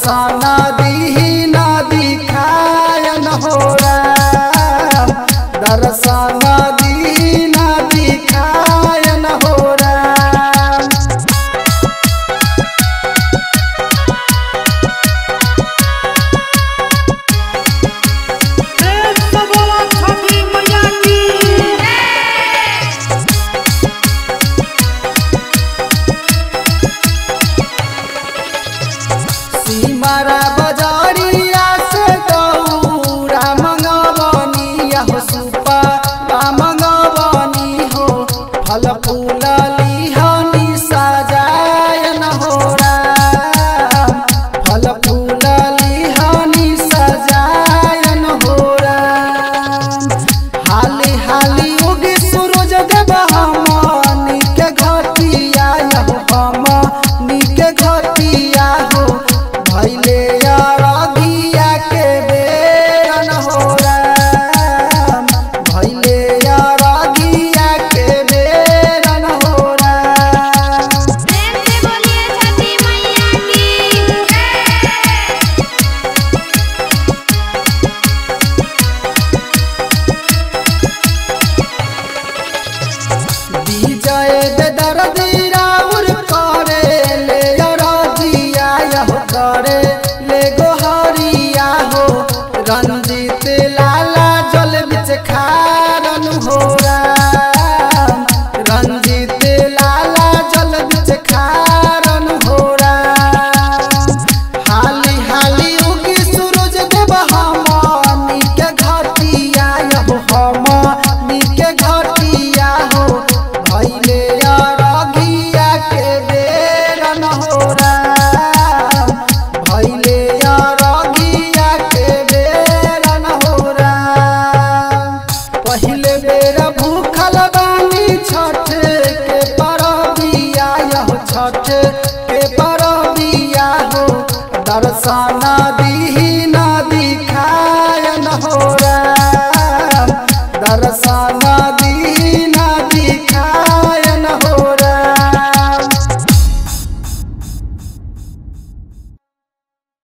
दर्शन दी न दिखायन हो राम, दर्शन दी न दिखायन हो राम। सिमरा बजरिया से गौरा मंगवनी हो, सुपा मंगवनी हो, फल फूल लिहनी सजायन हो राम, फल फूल लिहनी सजायन हो राम। हाली हाली उगी सूरज देव हमनी के घटिया हो, हमनी के घटिया हो, भैले अरगिया के बेरन हो राम, भैले अरगिया के बेरन हो राम। प्रेम से बोलिए छठी मैया की विजय बेदर्दी राउर करे ले अरगिया हो, करे ले गोहरिया हो, रंजीत लाला जल बिच खारन हो राम, रंजीत लाला जल बिच खारन हो राम। हाली हाली उगी सूरज देव हमनी के घटिया हो, हमनी के घटिया हो, भैले अरगिया के बेरन हो राम, भैले अरगिया के बेरन हो राम। पहिले बेर भूखल बानी छठ के परबिया हो, छठ के परबिया हो, दर्शन दी न दिखायन हो राम, दर्शन दी